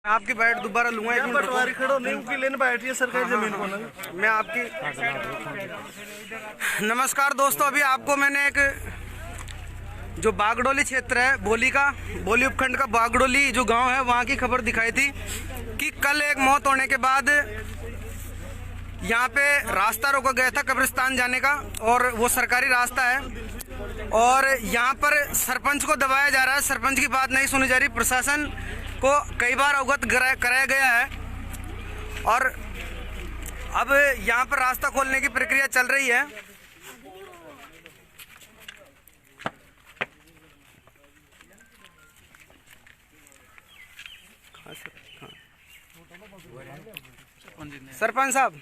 आपकी बाइट दोबारा लूंगा। एक मिनट पटवारी खड़ो नहीं उनकी लेने बैठी है सरकारी जमीन को ना। मैं आपकी नमस्कार दोस्तों, अभी आपको मैंने एक जो बागडोली क्षेत्र है बोली उपखंड का बागडोली जो गांव है वहां की खबर दिखाई थी कि कल एक मौत होने के बाद यहाँ पे रास्ता रोका गया था कब्रिस्तान जाने का, और वो सरकारी रास्ता है और यहाँ पर सरपंच को दबाया जा रहा है। सरपंच की बात नहीं सुनी जा रही। प्रशासन को कई बार अवगत कराया गया है और अब यहाँ पर रास्ता खोलने की प्रक्रिया चल रही है। सरपंच साहब,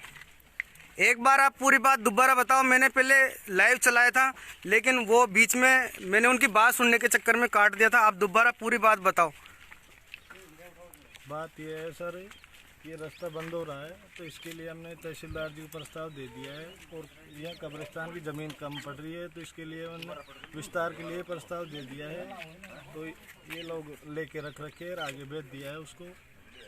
एक बार आप पूरी बात दोबारा बताओ। मैंने पहले लाइव चलाया था लेकिन वो बीच में मैंने उनकी बात सुनने के चक्कर में काट दिया था। आप दोबारा पूरी बात बताओ। बात ये है सर, ये रास्ता बंद हो रहा है तो इसके लिए हमने तहसीलदार जी को प्रस्ताव दे दिया है और यह कब्रिस्तान की ज़मीन कम पड़ रही है तो इसके लिए हमने विस्तार के लिए प्रस्ताव दे दिया है। तो ये लोग लेके रखे और आगे भेज दिया है उसको।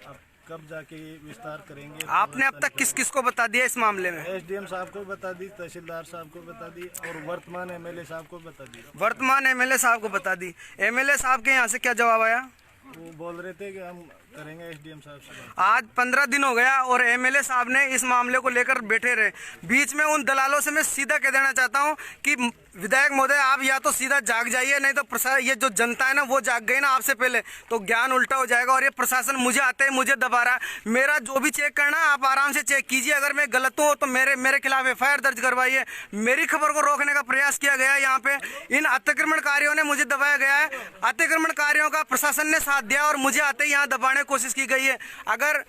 अब कब जाके ये विस्तार करेंगे। आपने अब तक किस किस को बता दिया इस मामले में? एसडीएम साहब को बता दी, तहसीलदार साहब को बता दी और वर्तमान एमएलए साहब को बता दी। वर्तमान एमएलए साहब को बता दी। एमएलए साहब के यहाँ से क्या जवाब आया? वो बोल रहे थे कि हम करेंगे एसडीएम साहब से। आज 15 दिन हो गया और एमएलए साहब ने इस मामले को लेकर बैठे रहे। बीच में उन दलालों से मैं सीधा कह देना चाहता हूं कि विधायक महोदय आप या तो सीधा जाग जाइए, नहीं तो प्रशासन ये जो जनता है ना वो जाग गई ना आपसे पहले, तो ज्ञान उल्टा हो जाएगा। और ये प्रशासन मुझे आते ही मुझे दबा रहा है। मेरा जो भी चेक करना है आप आराम से चेक कीजिए। अगर मैं गलत हूँ तो मेरे खिलाफ एफआईआर दर्ज करवाइए। मेरी खबर को रोकने का प्रयास किया गया है। यहाँ पे इन अतिक्रमणकारियों ने मुझे दबाया गया है। अतिक्रमणकारियों का प्रशासन ने साथ दिया और मुझे आते ही यहाँ दबाने की कोशिश की गई है। अगर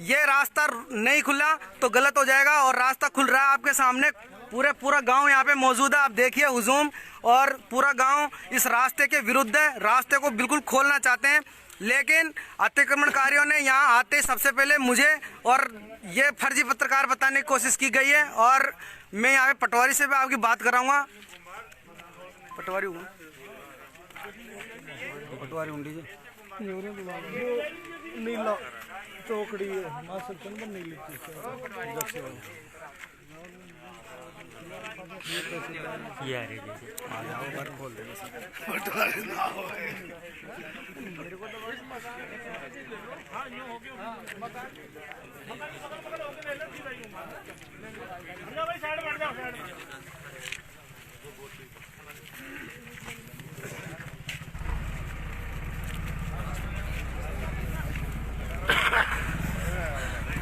ये रास्ता नहीं खुला तो गलत हो जाएगा और रास्ता खुल रहा है आपके सामने। पूरा गांव यहाँ पे मौजूद है, आप देखिए हुजूम, और पूरा गांव इस रास्ते के विरुद्ध है। रास्ते को बिल्कुल खोलना चाहते हैं लेकिन अतिक्रमणकारियों ने यहाँ आते सबसे पहले मुझे और ये फर्जी पत्रकार बताने की कोशिश की गई है। और मैं यहाँ पे पटवारी से भी आपकी बात कराऊंगा। पटवारी हूँ, पटवारी हूँ नीला चौकड़ी है मास्टर चंदन नीली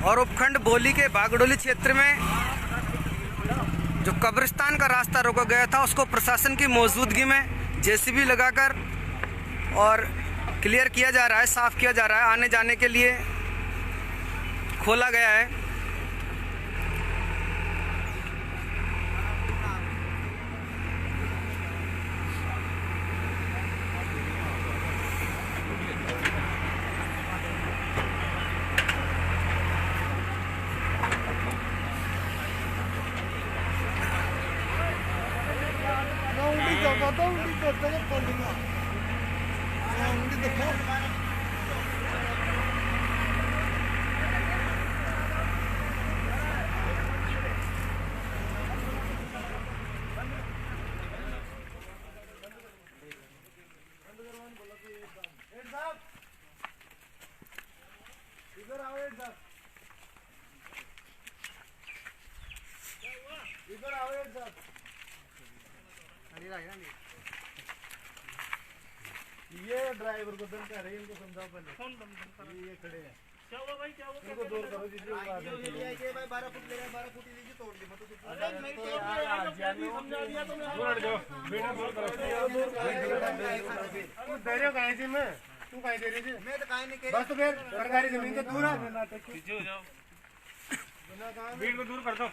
और उपखंड बोली के बागडोली क्षेत्र में जो कब्रिस्तान का रास्ता रोका गया था उसको प्रशासन की मौजूदगी में जेसीबी लगाकर और क्लियर किया जा रहा है, साफ किया जा रहा है। आने जाने के लिए खोला गया है। इधर आओ एक साथ। ये ड्राइवर को दम कर रहे हैं, इनको समझाओ पहले। कौन दम? ये खड़े हैं। क्या हुआ भाई, क्या हुआ? इनको दूर करो जिससे भाई 12 फुट ले रहे हैं, 12 फुट ही लीजिए, तोड़ दे मत। अरे नहीं तोड़ दिया, समझा दिया तुमने। दूर हट जाओ, बेटा दूर करो। तू दे रहे हो कहां से? मैं तू कहां दे रही है? मैं तो कहां नहीं कह रही। बस तो फिर सरकारी जमीन से दूर है, पीछे हो जाओ, भीड़ को दूर कर दो।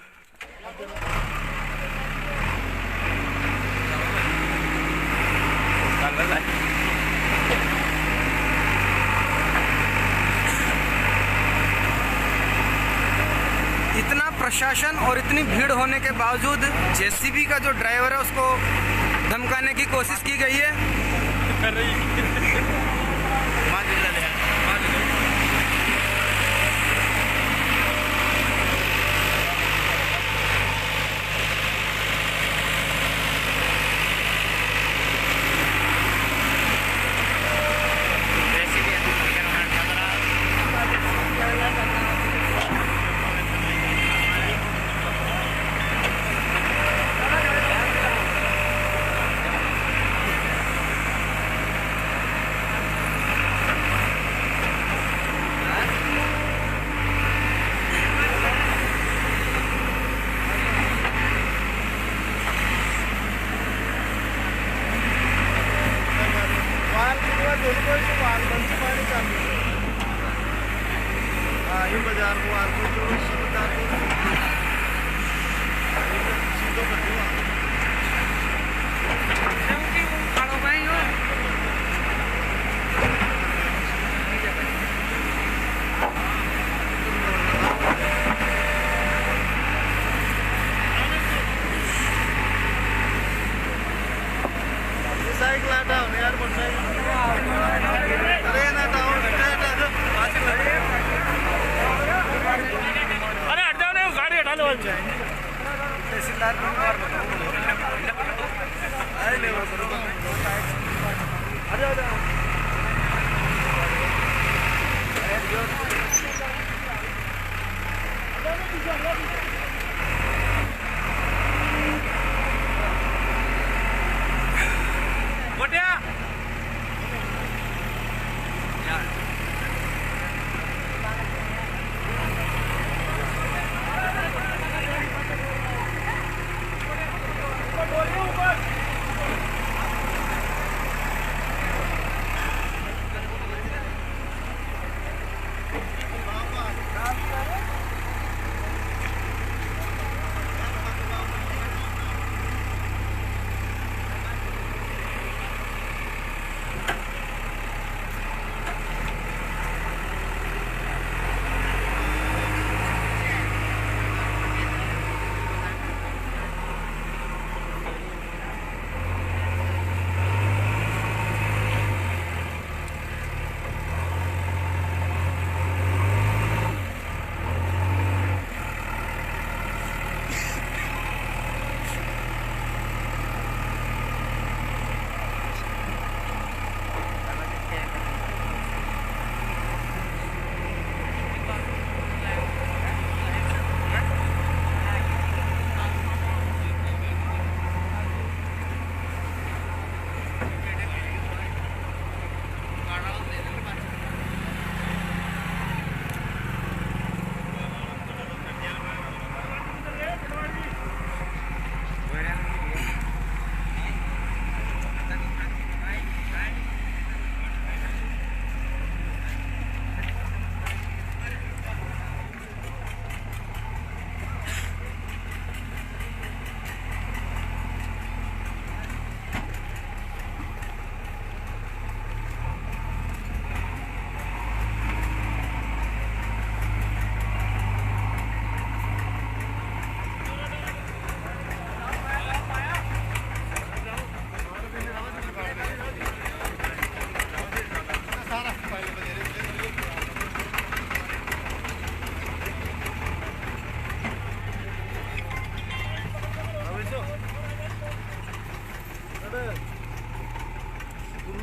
इतना प्रशासन और इतनी भीड़ होने के बावजूद जेसीबी का जो ड्राइवर है उसको धमकाने की कोशिश की गई है। भाई बाजार को आदमी जो समझदार को सीधो कर दूंगा। साइकिल आता है यार, मोटरसाइकिल अरे ना टाउन अरे हट जाओ, नहीं गाड़ी हटा लो। तहसीलदार को और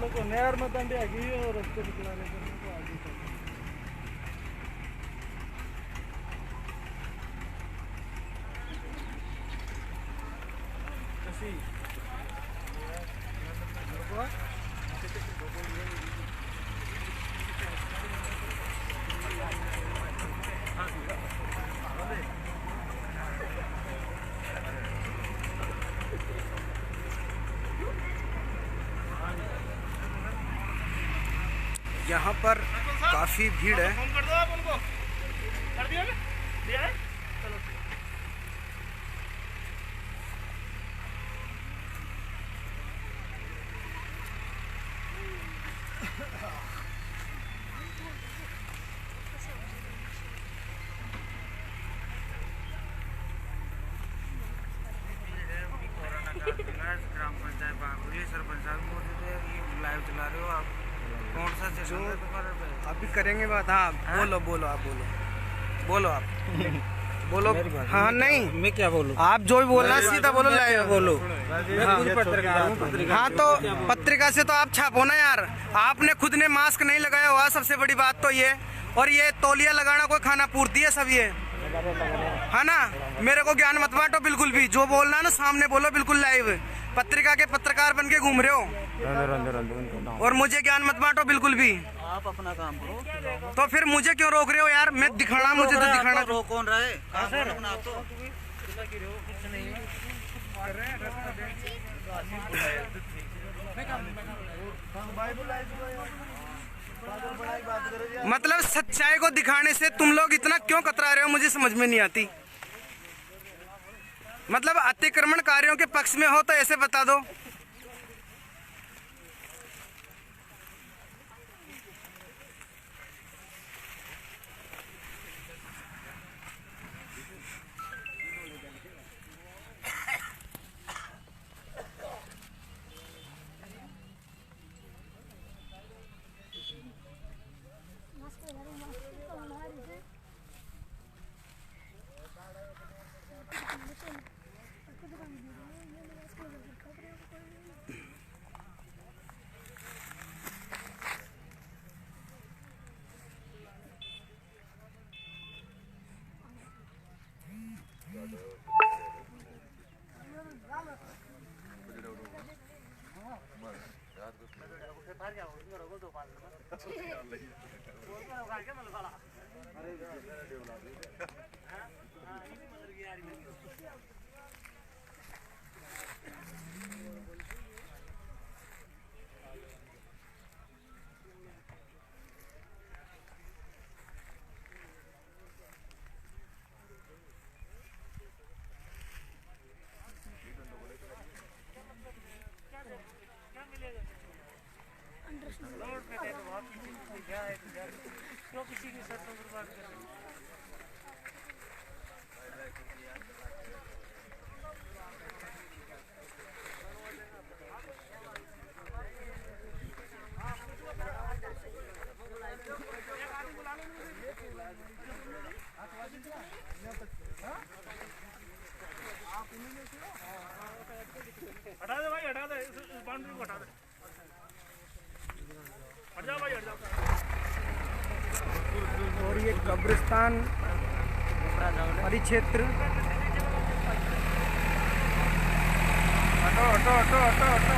को नहर में तंडे आगी और रस्ते निकलाने करने को आगे यहाँ पर काफ़ी भीड़ है। फोन कर दो आप उनको। कर दिया ना? दिया है? चलो ग्राम पंचायत बागुली सरपंच साहब मौजूद है। ये लाइव चला रहे हो आप? कौन सा सेशन है तुम्हारे पे? अभी करेंगे बात। हाँ बोलो बोलो, आप बोलो बोलो आप बोलो। हाँ नहीं मैं क्या बोलूं? आप जो भी बोलना सीधा बोलो, लाइव बोलो। मैं खुद पत्रकार हूँ। हाँ तो पत्रिका से तो आप छापो ना यार। आपने खुद ने मास्क नहीं लगाया हुआ, सबसे बड़ी बात तो ये। और ये तौलिया लगाना कोई खाना पूर्ति है सब, ये है ना। मेरे को ज्ञान मत बांटो बिल्कुल भी। जो बोलना ना सामने बोलो, बिल्कुल लाइव। पत्रिका के पत्रकार बन के घूम रहे हो और मुझे ज्ञान मत बांटो बिल्कुल भी। आप अपना काम करो। तो फिर मुझे क्यों रोक रहे हो यार? मैं दिखाना, मुझे तो दिखाना। रोक कौन रहा है? काम करो अपना आप तो। मतलब सच्चाई को दिखाने से तुम लोग इतना क्यों कतरा रहे हो, मुझे समझ में नहीं आती। मतलब अतिक्रमणकारियों के पक्ष में हो तो ऐसे बता दो। क्यों किसी की शर्त बर्बाद कर रहे हो? हटा दे भाई, हटा दे, इस बाउंड्री को हटा दे। हट जाओ भाई, हट जाओ। और ये कब्रिस्तान परिक्षेत्र, हटो हटो हटो हटो हटो।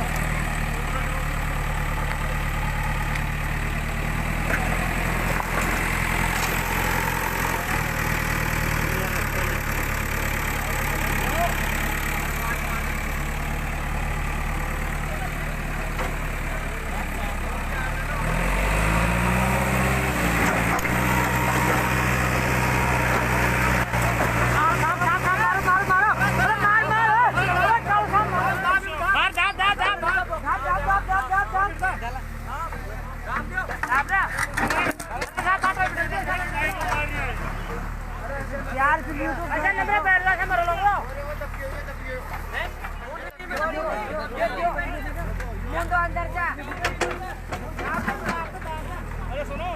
अरे सुनो,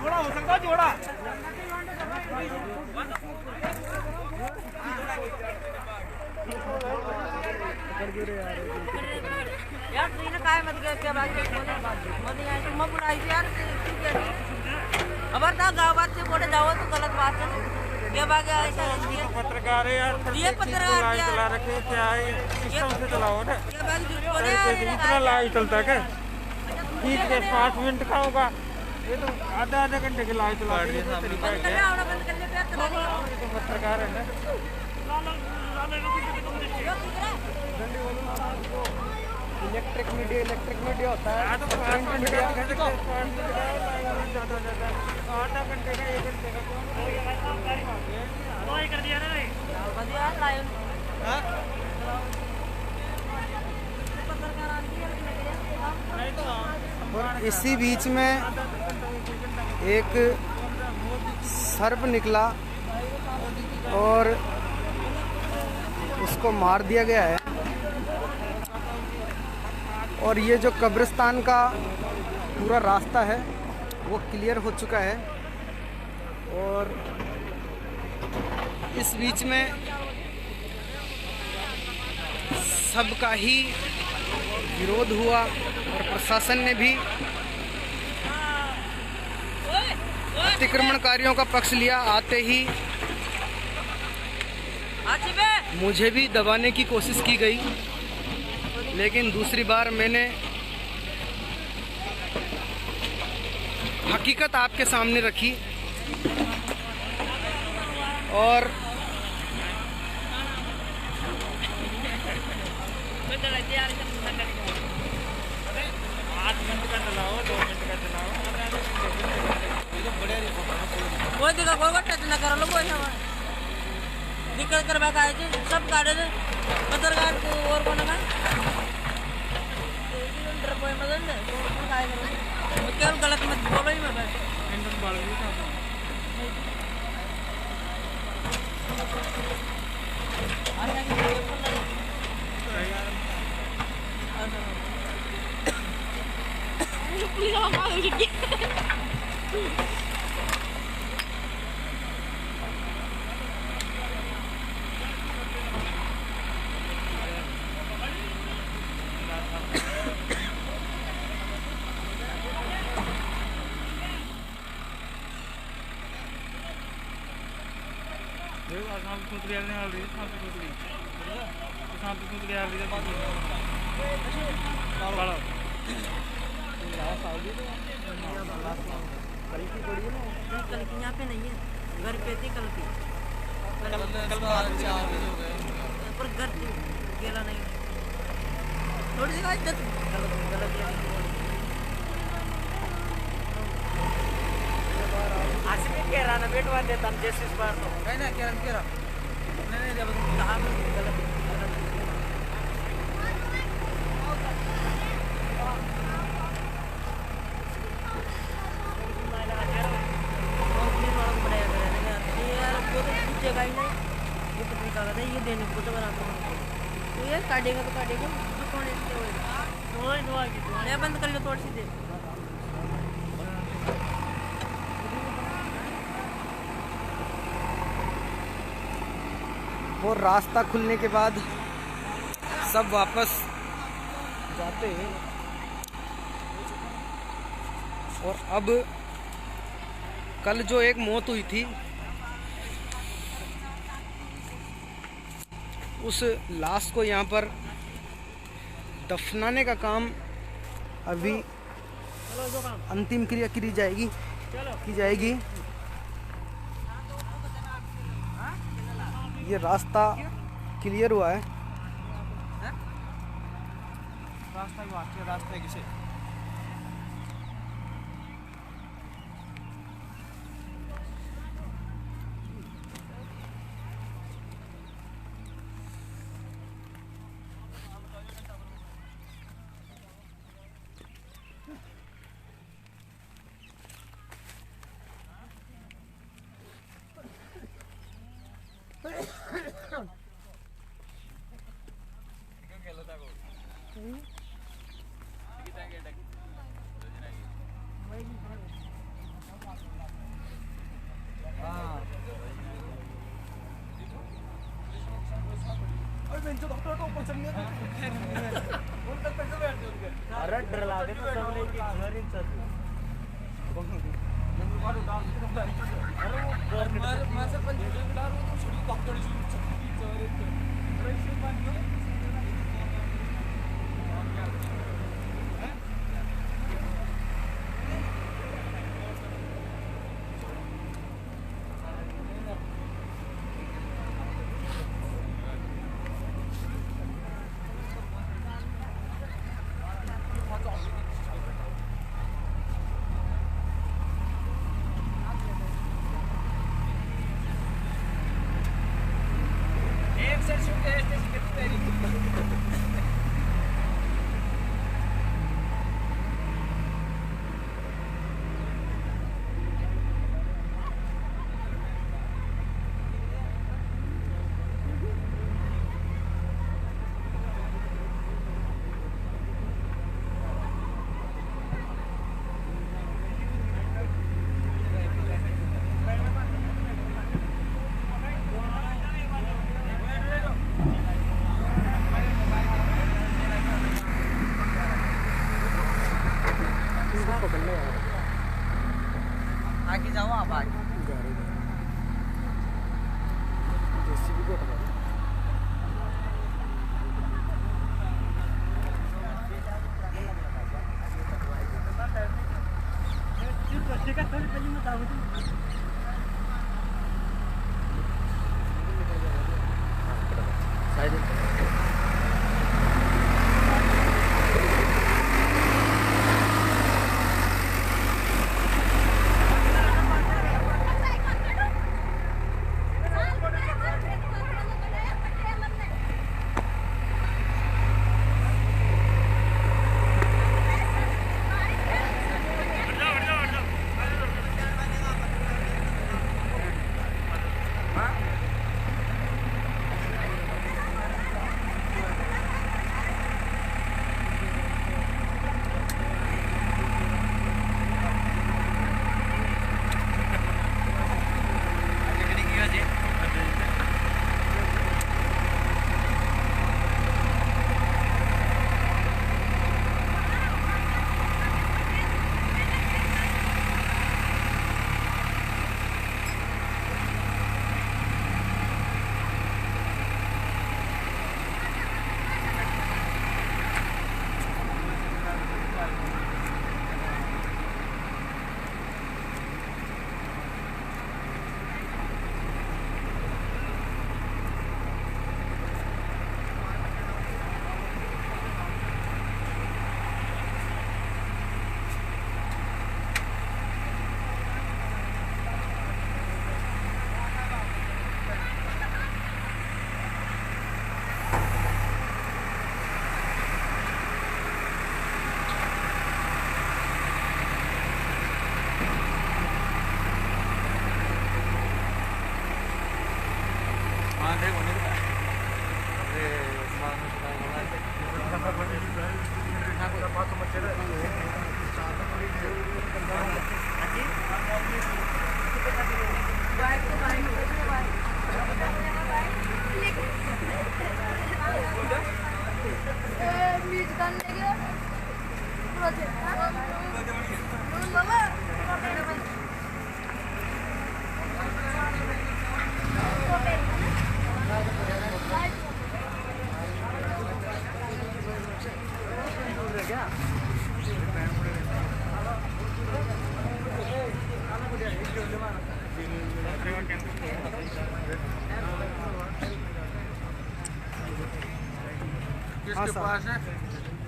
जोड़ा हो सकता, जोड़ा यार तुझे काय मत गए क्या बात मत यार तुम बुलाई थी यार खबरदार गाँव से बोले जाओ तो गलत बात है क्या बात है ऐसा पत्रकार है यार, ये पत्रकार चला रखे क्या है, सिस्टम से चलाओ ना। क्या बात झूठ बोले यार इतना लाइव चलता है क्या? ठीक है, 5 मिनट का होगा, ये तो आधा घंटे की लाइव चला रही है। बंद करना होना, बंद करने पे तो पत्रकार है ना। इलेक्ट्रिक मीडिया होता है। तो 5 मिनट का आधा घंटे का 1 घंटे का कर दिया ना भाई। बढ़िया लाइन और इसी बीच में एक सर्प निकला और उसको मार दिया गया है। और ये जो कब्रिस्तान का पूरा रास्ता है वो क्लियर हो चुका है। और इस बीच में सबका ही विरोध हुआ और प्रशासन ने भी अतिक्रमणकारियों का पक्ष लिया। आते ही मुझे भी दबाने की कोशिश की गई, लेकिन दूसरी बार मैंने हकीकत आपके सामने रखी और 5 मिनट का चलाओ, 2 मिनट का चलाओ, कोई दिखा कोई टच न कर लो कोई हवा दिक्कत कर बैठा है जी सब गाड़े थे पत्रकार को और कौन का कोई मदद नहीं कौन काय करो केवल गलत मत बोलो ही मैं इंजन बाल भी था कल की यहाँ पे नहीं है घर पे थी कल की पर घर थी अकेला नहीं थोड़ी सी बात गलत आसिफ कह रहा ना बेटवा देता हम जैसे इस बार तो नहीं ना कह रहा नहीं जब कहा गलत ये देने को तो बराबर तो ये काटेगा तो काटेगा तो कौन इसके होएगा नया बंद कर लो थोड़ी सी देर और रास्ता खुलने के बाद सब वापस जाते हैं और अब कल जो एक मौत हुई थी उस लाश को यहाँ पर दफनाने का काम अभी अंतिम क्रिया की जाएगी। ये रास्ता क्लियर हुआ है। रास्ता किसे अरे डरा दे तो सब लेके घर ही चल मैं से पंच डाल तो छोड़ी डॉक्टर जी छुट्टी चोरे आगे जाओ आप आगे हाँ सर,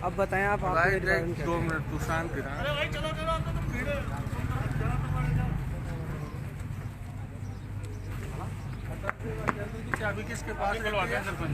अब बताएं आप आपके डिपार्टमेंट क्या 2 मिनट तू शांत रहा। चाबी किसके पास है? सरपंच